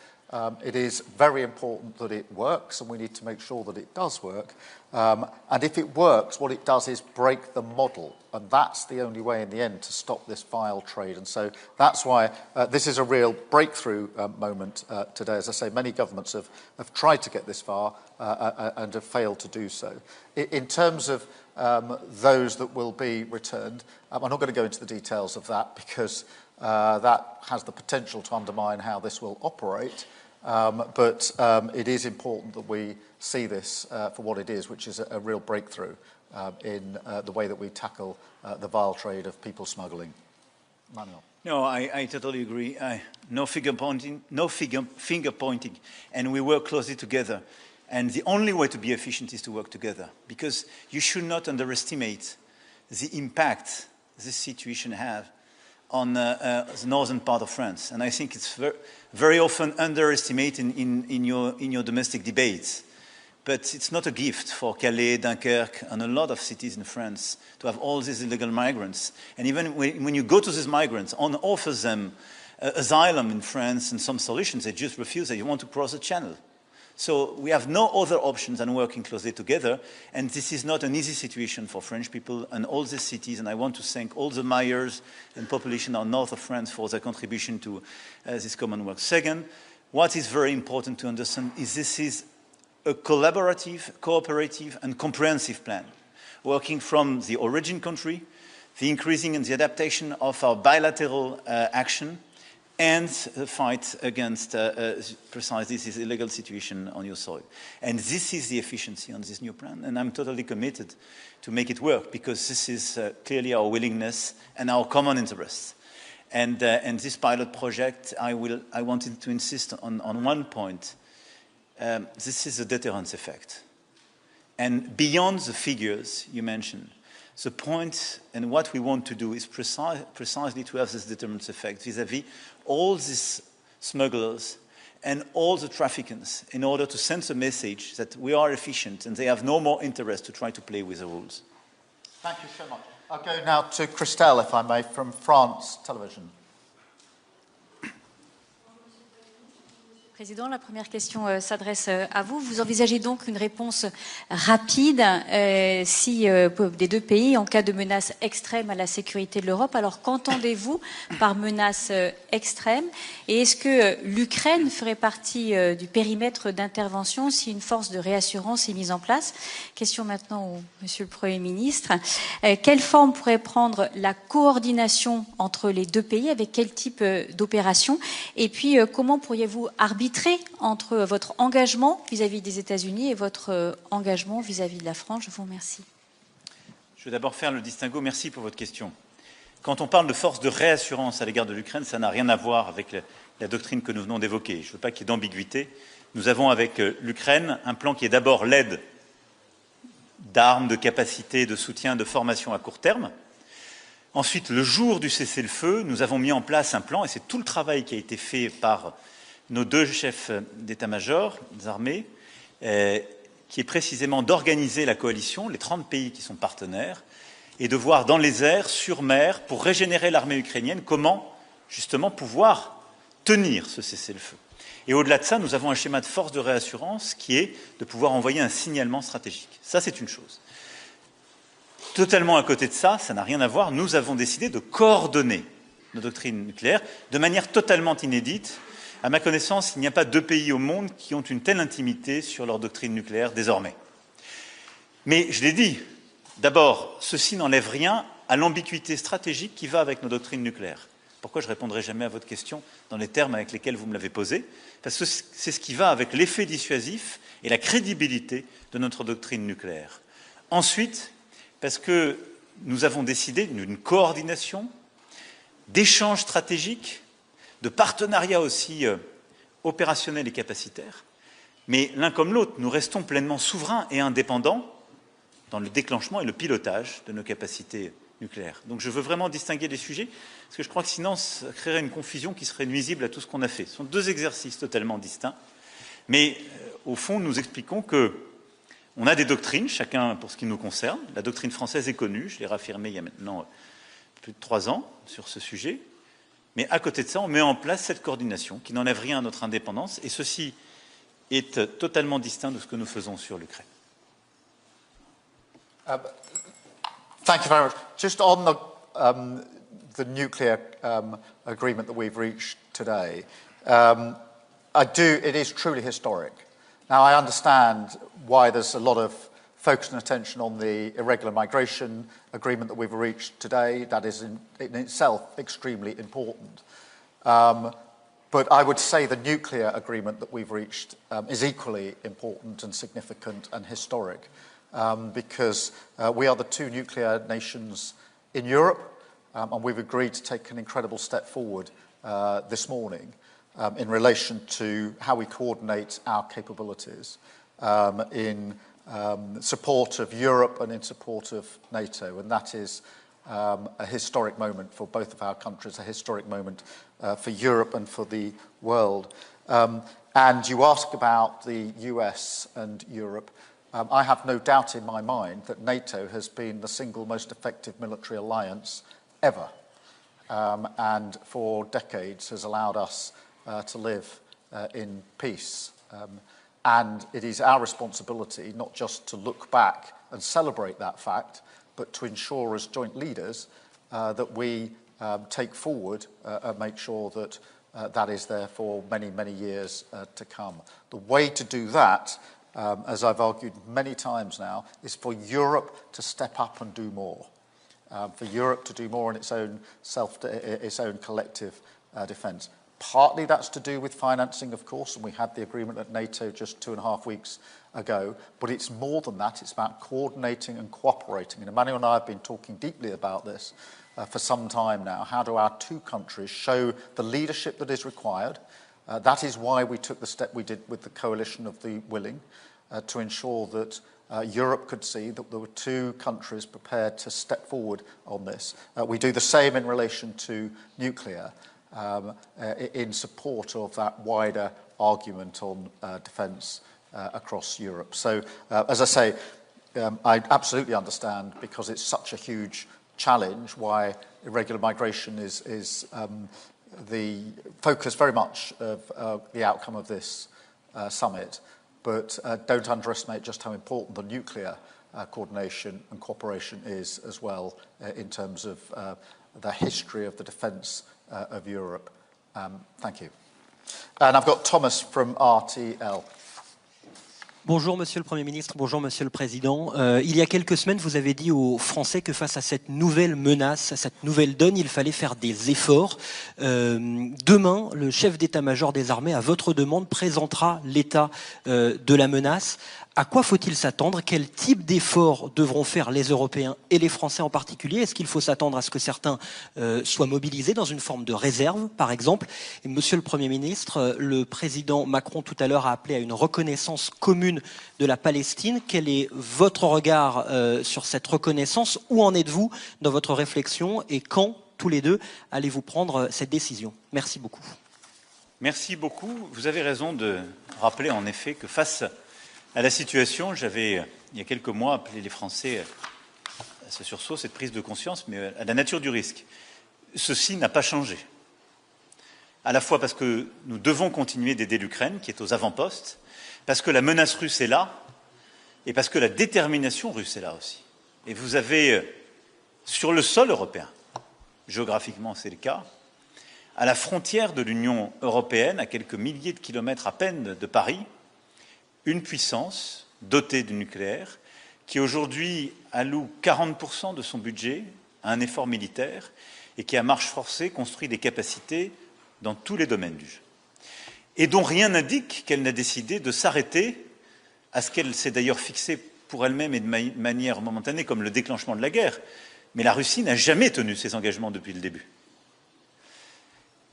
it is very important that it works, and we need to make sure that it does work. And if it works, what it does is break the model, and that's the only way in the end to stop this vile trade. And so that's why this is a real breakthrough moment today. As I say, many governments have tried to get this far and have failed to do so. In terms of those that will be returned, I'm not going to go into the details of that, because that has the potential to undermine how this will operate. But it is important that we see this for what it is, which is a real breakthrough in the way that we tackle the vile trade of people smuggling. Manuel. No, I totally agree. No finger pointing, and we work closely together. And the only way to be efficient is to work together, because you should not underestimate the impact this situation has on the northern part of France. And I think it's very often underestimated in your domestic debates. But it's not a gift for Calais, Dunkirk, and a lot of cities in France to have all these illegal migrants. And even when you go to these migrants and offer them asylum in France and some solutions, they just refuse. They want to cross the channel. So we have no other options than working closely together. And this is not an easy situation for French people and all these cities. And I want to thank all the mayors and population of north of France for their contribution to this common work. Second, what is very important to understand is this is a collaborative, cooperative, and comprehensive plan. working from the origin country, the increasing and the adaptation of our bilateral action, and the fight against precisely this illegal situation on your soil. And this is the efficiency on this new plan, and I'm totally committed to make it work, because this is clearly our willingness and our common interests. And this pilot project, I wanted to insist on one point. This is a deterrence effect. And beyond the figures you mentioned, the point and what we want to do is precisely to have this deterrence effect vis-à-vis all these smugglers and all the traffickers, in order to send a message that we are efficient and they have no more interest to try to play with the rules. Thank you so much. I'll go now to Christelle, if I may, from France Television. Président, la première question s'adresse à vous. Vous envisagez donc une réponse rapide si des deux pays en cas de menace extrême à la sécurité de l'Europe. Alors qu'entendez-vous par menace extrême? Et est-ce que l'Ukraine ferait partie du périmètre d'intervention si une force de réassurance est mise en place? Question maintenant au Monsieur le Premier ministre. Quelle forme pourrait prendre la coordination entre les deux pays? Avec quel type d'opération? Et puis comment pourriez-vous arbitrer entre votre engagement vis-à-vis des États-Unis et votre engagement vis-à-vis de la France? Je vous remercie. Je vais d'abord faire le distinguo. Merci pour votre question. Quand on parle de force de réassurance à l'égard de l'Ukraine, ça n'a rien à voir avec la doctrine que nous venons d'évoquer. Je ne veux pas qu'il y ait d'ambiguïté. Nous avons avec l'Ukraine un plan qui est d'abord l'aide d'armes, de capacités, de soutien, de formation à court terme. Ensuite, le jour du cessez-le-feu, nous avons mis en place un plan, et c'est tout le travail qui a été fait par nos deux chefs d'état-major des armées, qui est précisément d'organiser la coalition, les 30 pays qui sont partenaires, et de voir dans les airs, sur mer, pour régénérer l'armée ukrainienne, comment justement pouvoir tenir ce cessez-le-feu. Et au-delà de ça, nous avons un schéma de force de réassurance qui est de pouvoir envoyer un signalement stratégique. Ça, c'est une chose. Totalement à côté de ça, ça n'a rien à voir, nous avons décidé de coordonner nos doctrines nucléaires de manière totalement inédite. À ma connaissance, il n'y a pas deux pays au monde qui ont une telle intimité sur leur doctrine nucléaire désormais. Mais je l'ai dit, d'abord, ceci n'enlève rien à l'ambiguïté stratégique qui va avec nos doctrines nucléaires. Pourquoi je ne répondrai jamais à votre question dans les termes avec lesquels vous me l'avez posée? Parce que c'est ce qui va avec l'effet dissuasif et la crédibilité de notre doctrine nucléaire. Ensuite, parce que nous avons décidé d'une coordination, d'échanges stratégiques, de partenariats aussi opérationnels et capacitaires, mais l'un comme l'autre, nous restons pleinement souverains et indépendants dans le déclenchement et le pilotage de nos capacités nucléaires. Donc je veux vraiment distinguer les sujets, parce que je crois que sinon ça créerait une confusion qui serait nuisible à tout ce qu'on a fait. Ce sont deux exercices totalement distincts, mais au fond, nous expliquons qu'on a des doctrines, chacun pour ce qui nous concerne. La doctrine française est connue, je l'ai réaffirmée il y a maintenant plus de 3 ans sur ce sujet. Mais à côté de ça, on met en place cette coordination qui n'enlève rien à notre indépendance, et ceci est totalement distinct de ce que nous faisons sur l'Ukraine. Thank you very much. Just on the nuclear agreement that we've reached today, it is truly historic. Now, I understand why there's a lot of focus and attention on the irregular migration agreement that we've reached today. That is in itself extremely important. But I would say the nuclear agreement that we've reached is equally important and significant and historic, because we are the 2 nuclear nations in Europe, and we've agreed to take an incredible step forward this morning in relation to how we coordinate our capabilities in support of Europe and in support of NATO. And that is a historic moment for both of our countries, a historic moment for Europe and for the world. And you ask about the US and Europe. I have no doubt in my mind that NATO has been the single most effective military alliance ever, and for decades has allowed us to live in peace. And it is our responsibility not just to look back and celebrate that fact, but to ensure as joint leaders that we take forward and make sure that that is there for many, many years to come. The way to do that as I've argued many times now, is for Europe to step up and do more. For Europe to do more in its own collective defence. Partly that's to do with financing, of course, and we had the agreement at NATO just 2.5 weeks ago, but it's more than that. It's about coordinating and cooperating. And Emmanuel and I have been talking deeply about this for some time now. How do our two countries show the leadership that is required? That is why we took the step we did with the coalition of the willing, to ensure that Europe could see that there were two countries prepared to step forward on this. We do the same in relation to nuclear, in support of that wider argument on defence across Europe. So, as I say, I absolutely understand, because it's such a huge challenge, why irregular migration is the focus very much of the outcome of this summit. But don't underestimate just how important the nuclear coordination and cooperation is as well, in terms of the history of the defence of Europe. Thank you. And I've got Thomas from RTL. Bonjour Monsieur le Premier ministre, bonjour Monsieur le Président. Il y a quelques semaines, vous avez dit aux Français que face à cette nouvelle menace, à cette nouvelle donne, il fallait faire des efforts. Demain, le chef d'état-major des armées, à votre demande, présentera l'état de la menace. À quoi faut-il s'attendre? Quel type d'efforts devront faire les Européens et les Français en particulier? Est-ce qu'il faut s'attendre à ce que certains soient mobilisés dans une forme de réserve, par exemple? Et Monsieur le Premier ministre, le président Macron tout à l'heure a appelé à une reconnaissance commune de la Palestine. Quel est votre regard sur cette reconnaissance? Où en êtes-vous dans votre réflexion? Et quand, tous les deux, allez-vous prendre cette décision? Merci beaucoup. Merci beaucoup. Vous avez raison de rappeler en effet que face à la situation, j'avais, il y a quelques mois, appelé les Français à ce sursaut, cette prise de conscience, mais à la nature du risque. Ceci n'a pas changé. À la fois parce que nous devons continuer d'aider l'Ukraine, qui est aux avant-postes, parce que la menace russe est là, et parce que la détermination russe est là aussi. Et vous avez, sur le sol européen, géographiquement c'est le cas, à la frontière de l'Union européenne, à quelques milliers de kilomètres à peine de Paris, une puissance dotée du nucléaire qui aujourd'hui alloue 40% de son budget à un effort militaire et qui, à marche forcée, construit des capacités dans tous les domaines du jeu. Et dont rien n'indique qu'elle n'a décidé de s'arrêter à ce qu'elle s'est d'ailleurs fixée pour elle-même et de manière momentanée comme le déclenchement de la guerre. Mais la Russie n'a jamais tenu ses engagements depuis le début.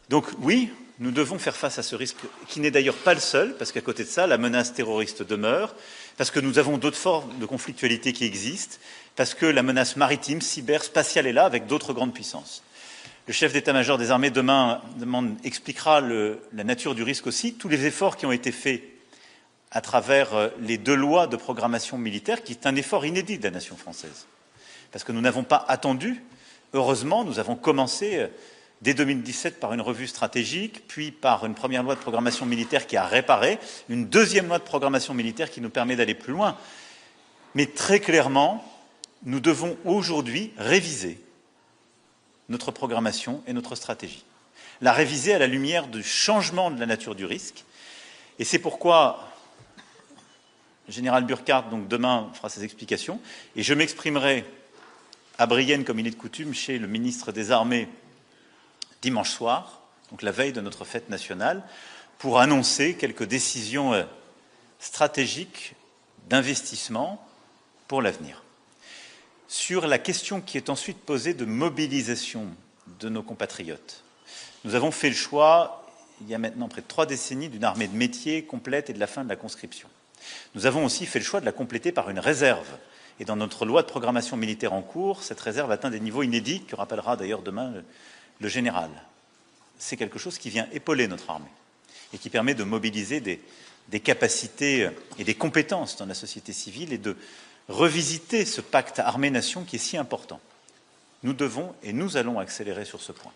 Donc oui, nous devons faire face à ce risque, qui n'est d'ailleurs pas le seul, parce qu'à côté de ça, la menace terroriste demeure, parce que nous avons d'autres formes de conflictualité qui existent, parce que la menace maritime, cyber, spatiale est là, avec d'autres grandes puissances. Le chef d'état-major des armées demain expliquera la nature du risque aussi, tous les efforts qui ont été faits à travers les 2 lois de programmation militaire, qui est un effort inédit de la nation française. Parce que nous n'avons pas attendu, heureusement, nous avons commencé dès 2017 par une revue stratégique, puis par une première loi de programmation militaire qui a réparé, une deuxième loi de programmation militaire qui nous permet d'aller plus loin. Mais très clairement, nous devons aujourd'hui réviser notre programmation et notre stratégie. La réviser à la lumière du changement de la nature du risque. Et c'est pourquoi le général Burkhardt, donc demain, fera ses explications, et je m'exprimerai à Brienne, comme il est de coutume, chez le ministre des Armées, dimanche soir, donc la veille de notre fête nationale, pour annoncer quelques décisions stratégiques d'investissement pour l'avenir. Sur la question qui est ensuite posée de mobilisation de nos compatriotes, nous avons fait le choix, il y a maintenant près de 3 décennies, d'une armée de métier complète et de la fin de la conscription. Nous avons aussi fait le choix de la compléter par une réserve. Et dans notre loi de programmation militaire en cours, cette réserve atteint des niveaux inédits, que rappellera d'ailleurs demain le général. C'est quelque chose qui vient épauler notre armée et qui permet de mobiliser des capacités et des compétences dans la société civile et de revisiter ce pacte armée-nation qui est si important. Nous devons et nous allons accélérer sur ce point.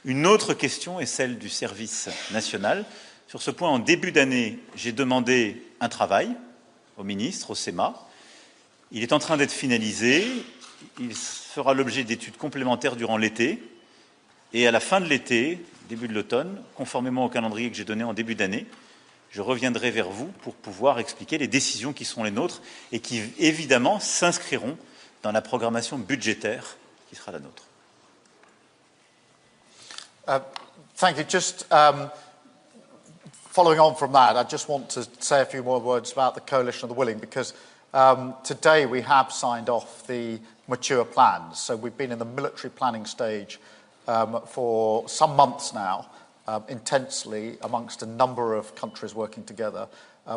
Une autre question est celle du service national. Sur ce point, en début d'année, j'ai demandé un travail au ministre, au SEMA. Il est en train d'être finalisé. Il fera l'objet d'études complémentaires durant l'été. Et à la fin de l'été, début de l'automne, conformément au calendrier que j'ai donné en début d'année, je reviendrai vers vous pour pouvoir expliquer les décisions qui sont les nôtres et qui, évidemment, s'inscriront dans la programmation budgétaire qui sera la nôtre. Thank you. Just following on from that, I just want to say a few more words about the Coalition of the Willing, because today we have signed off the mature plans. So we've been in the military planning stage for some months now, intensely amongst a number of countries working together.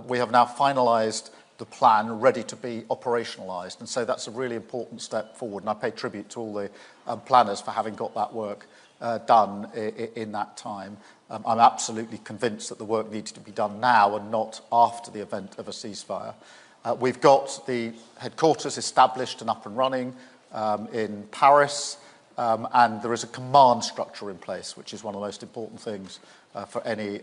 We have now finalised the plan, ready to be operationalised, and so that's a really important step forward, and I pay tribute to all the planners for having got that work done in that time. I'm absolutely convinced that the work needs to be done now and not after the event of a ceasefire. We've got the headquarters established and up and running in Paris, and there is a command structure in place, which is one of the most important things for any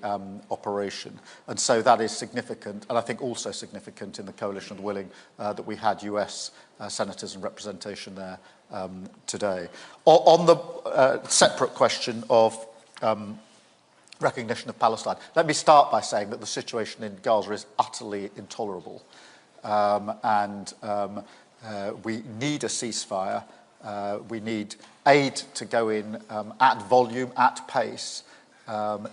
operation. And so that is significant, and I think also significant in the Coalition of the Willing that we had US senators and representation there today. On the separate question of recognition of Palestine, let me start by saying that the situation in Gaza is utterly intolerable, and we need a ceasefire. We need aid to go in at volume, at pace,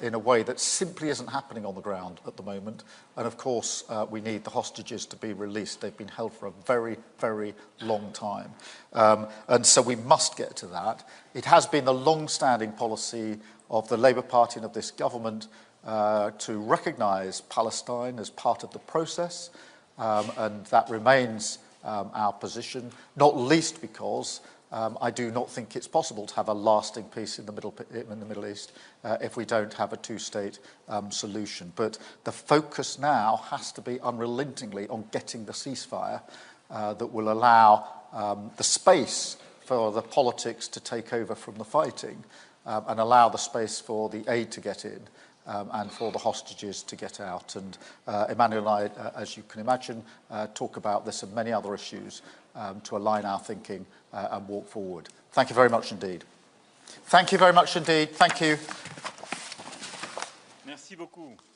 in a way that simply isn't happening on the ground at the moment. And of course, we need the hostages to be released. They've been held for a very, very long time. And so we must get to that. It has been the long-standing policy of the Labour Party and of this government to recognise Palestine as part of the process, and that remains our position, not least because I do not think it's possible to have a lasting peace in the Middle East if we don't have a two-state solution. But the focus now has to be unrelentingly on getting the ceasefire that will allow the space for the politics to take over from the fighting and allow the space for the aid to get in and for the hostages to get out. And Emmanuel and I, as you can imagine, talk about this and many other issues to align our thinking and walk forward. Thank you very much indeed. Thank you very much indeed. Thank you. Merci beaucoup.